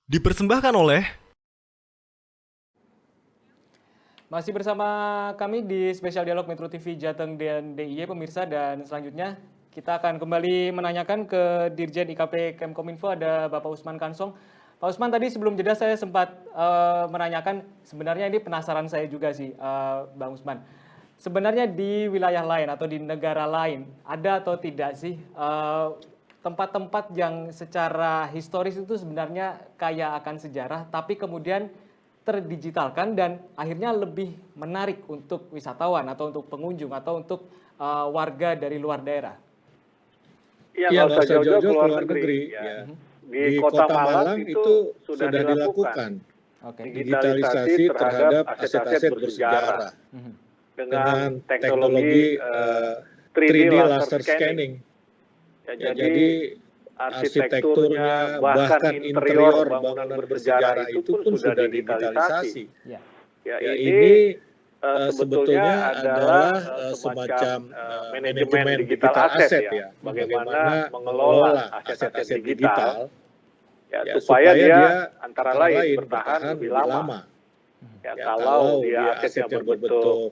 Dipersembahkan oleh Masih bersama kami di spesial dialog Metro TV Jateng dan DIY pemirsa, dan selanjutnya kita akan kembali menanyakan ke Dirjen IKP Kemkominfo, ada Bapak Usman Kansong. Pak Usman, tadi sebelum jeda saya sempat menanyakan, sebenarnya ini penasaran saya juga sih, Bang Usman. Sebenarnya di wilayah lain atau di negara lain ada atau tidak sih tempat-tempat yang secara historis itu sebenarnya kaya akan sejarah, tapi kemudian terdigitalkan dan akhirnya lebih menarik untuk wisatawan atau untuk pengunjung atau untuk warga dari luar daerah? Iya, nggak usah jauh-jauh ke luar negeri. Ya. Di Kota Malang itu sudah dilakukan Oke. digitalisasi terhadap aset-aset bersejarah dengan teknologi 3D laser scanning. Ya, jadi arsitekturnya, bahkan interior bangunan bersejarah itu pun sudah digitalisasi. Ya. Ya, ini sebetulnya adalah semacam manajemen digital aset ya, bagaimana mengelola aset-aset digital ya, supaya dia antara lain bertahan lebih lama. Ya, kalau dia asetnya berbentuk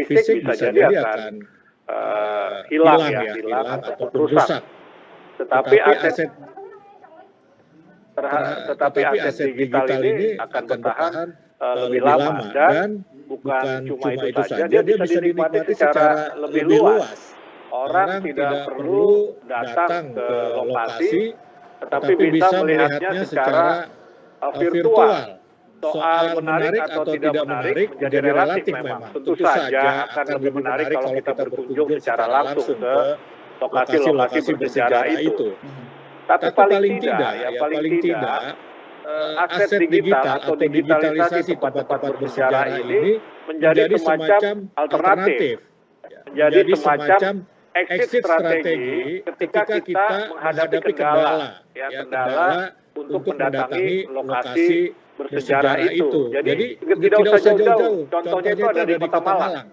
fisik bisa jadi akan hilang ataupun rusak. Tetapi aset digital ini akan bertahan lebih lama dan bukan cuma itu saja, dia bisa dinikmati secara lebih luas. Orang tidak perlu datang ke lokasi, tetapi bisa melihatnya secara virtual. Soal menarik atau tidak menarik menjadi relatif memang. Tentu saja akan lebih menarik kalau kita berkunjung secara langsung ke lokasi-lokasi bersejarah itu. Tapi paling tidak, aset digital atau digitalisasi tempat-tempat bersejarah ini menjadi semacam alternatif, menjadi semacam exit strategi ketika kita menghadapi kendala untuk mendatangi lokasi bersejarah itu. Jadi tidak usah jauh-jauh, contohnya itu ada di Kota Malang.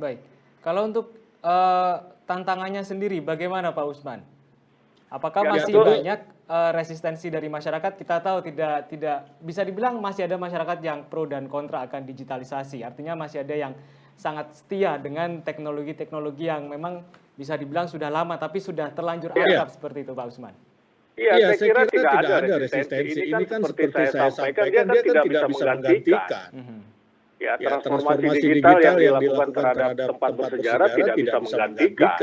Baik, kalau untuk tantangannya sendiri bagaimana Pak Usman? Apakah masih banyak resistensi dari masyarakat? Kita tahu tidak bisa dibilang masih ada masyarakat yang pro dan kontra akan digitalisasi. Artinya masih ada yang sangat setia dengan teknologi-teknologi yang memang bisa dibilang sudah lama tapi sudah terlanjur akrab seperti itu, Pak Usman. Iya, saya kira tidak ada resistensi. Ini kan seperti saya sampaikan, dia kan tidak bisa menggantikan. Ya, transformasi digital yang dilakukan terhadap tempat bersejarah tidak bisa menggantikan.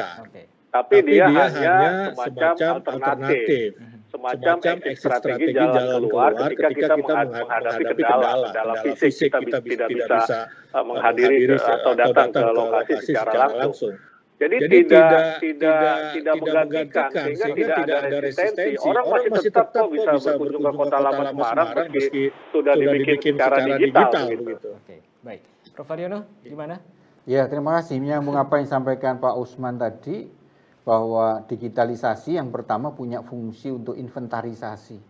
Tapi dia hanya semacam alternatif, semacam exit strategi jalan keluar ketika kita menghadapi kendala. Dalam fisik kita tidak bisa menghadiri atau datang ke lokasi secara langsung. Jadi tidak menggantikan, sehingga tidak ada resistensi. Orang masih tetap kok bisa berkunjung ke Kota Lama Semarang meski sudah dibikin secara digital begitu. Oke, baik. Prof. Haryono, gimana? Ya, terima kasih. Menyambung apa yang disampaikan Pak Usman tadi, bahwa digitalisasi yang pertama punya fungsi untuk inventarisasi.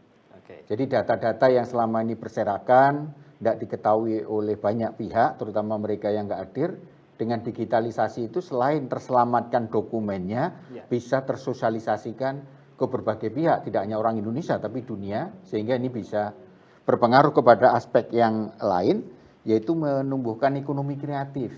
Jadi data-data yang selama ini berserakan, tidak diketahui oleh banyak pihak, terutama mereka yang nggak hadir, dengan digitalisasi itu selain terselamatkan dokumennya, bisa tersosialisasikan ke berbagai pihak, tidak hanya orang Indonesia tapi dunia, sehingga ini bisa berpengaruh kepada aspek yang lain, yaitu menumbuhkan ekonomi kreatif.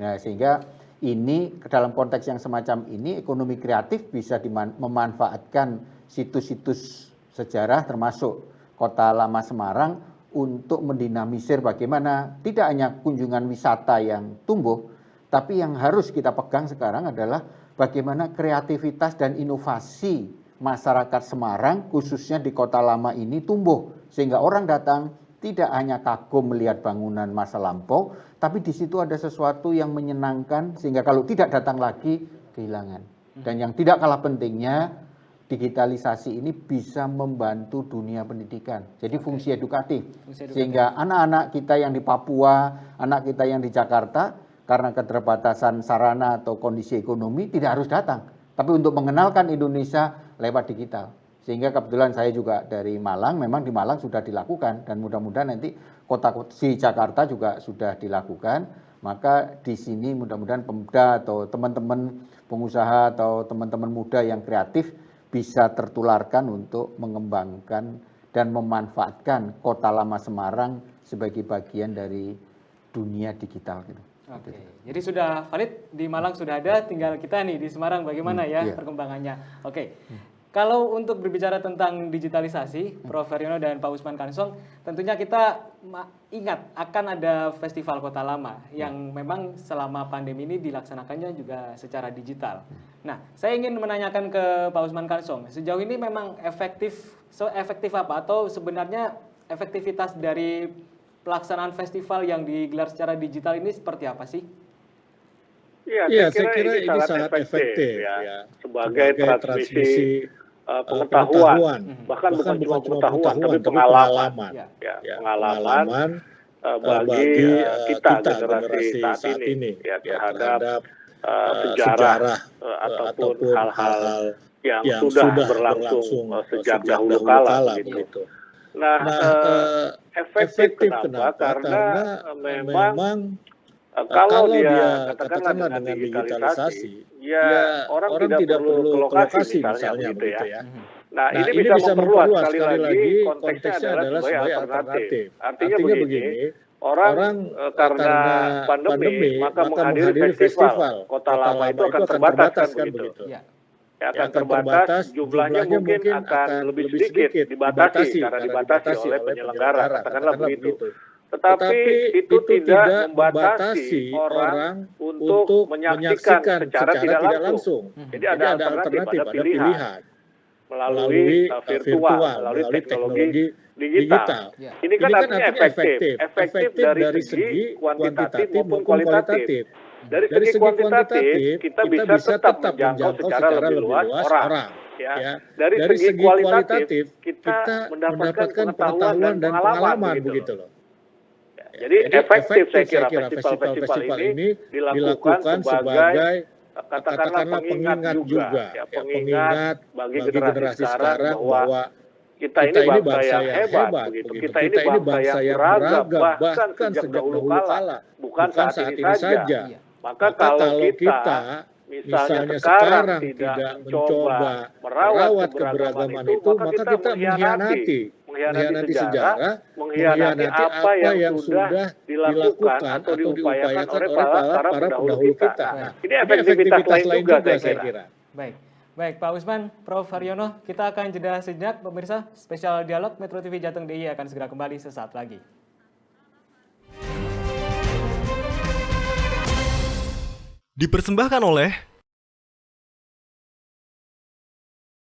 Nah, sehingga ini dalam konteks yang semacam ini, ekonomi kreatif bisa memanfaatkan situs-situs sejarah termasuk Kota Lama Semarang untuk mendinamisir bagaimana tidak hanya kunjungan wisata yang tumbuh, tapi yang harus kita pegang sekarang adalah bagaimana kreativitas dan inovasi masyarakat Semarang khususnya di Kota Lama ini tumbuh, sehingga orang datang tidak hanya kagum melihat bangunan masa lampau, tapi di situ ada sesuatu yang menyenangkan sehingga kalau tidak datang lagi kehilangan. Dan yang tidak kalah pentingnya, digitalisasi ini bisa membantu dunia pendidikan. Jadi fungsi edukatif. Sehingga anak-anak kita yang di Papua, anak kita yang di Jakarta, karena keterbatasan sarana atau kondisi ekonomi tidak harus datang, tapi untuk mengenalkan Indonesia lewat digital. Sehingga kebetulan saya juga dari Malang, memang di Malang sudah dilakukan dan mudah-mudahan nanti kota di Jakarta juga sudah dilakukan. Maka di sini mudah-mudahan pemuda atau teman-teman pengusaha atau teman-teman muda yang kreatif bisa tertularkan untuk mengembangkan dan memanfaatkan Kota Lama Semarang sebagai bagian dari dunia digital gitu. Oke, jadi sudah valid di Malang sudah ada, tinggal kita nih di Semarang bagaimana ya perkembangannya. Oke, kalau untuk berbicara tentang digitalisasi, Prof. Haryono dan Pak Usman Kansong, tentunya kita ingat akan ada Festival Kota Lama yang memang selama pandemi ini dilaksanakannya juga secara digital. Nah, saya ingin menanyakan ke Pak Usman Kansong, sejauh ini memang efektif apa atau sebenarnya efektivitas dari pelaksanaan festival yang digelar secara digital ini seperti apa sih? Ya, saya kira ini sangat efektif ya. Sebagai transmisi pengetahuan, bahkan bukan cuma pengetahuan, tapi pengalaman. Pengalaman bagi kita generasi saat ini ya, terhadap sejarah ataupun hal-hal yang sudah berlangsung sejak dahulu kala gitu. Nah, efektif kenapa? Karena memang kalau dia katakanlah dengan digitalisasi, ya orang tidak perlu ke lokasi misalnya begitu ya. Nah, ini bisa memperluas sekali lagi konteksnya adalah sebagai alternatif. Artinya begini, orang karena pandemi maka menghadiri festival Kota Lama itu akan terbatas kan begitu. Akan terbatas, jumlahnya mungkin akan lebih sedikit, dibatasi karena dibatasi oleh penyelenggara, katakanlah begitu. Tetapi itu tidak membatasi orang untuk menyaksikan secara tidak langsung. Jadi ada alternatif, ada pilihan melalui virtual, melalui teknologi digital. Ini kan artinya efektif dari segi kuantitatif maupun kualitatif. Dari segi kuantitatif, kita bisa tetap menjangkau secara lebih luas orang. Dari segi kualitatif, kita mendapatkan pengetahuan dan pengalaman begitu loh. Jadi efektif saya kira festival ini dilakukan sebagai katakanlah pengingat juga. Pengingat bagi generasi sekarang bahwa kita ini bangsa yang hebat begitu. Kita ini bangsa yang beragam bahkan sejak dahulu kala, bukan saat ini saja. Maka kalau kita misalnya sekarang tidak mencoba merawat keberagaman itu, maka kita mengkhianati sejarah, mengkhianati apa yang sudah dilakukan atau diupayakan oleh para pendahulu kita. Nah, ini efektivitas lain juga saya kira. Baik Pak Usman, Prof. Haryono, kita akan jeda sejenak pemirsa. Spesial Dialog Metro TV Jateng DIY akan segera kembali sesaat lagi. Dipersembahkan oleh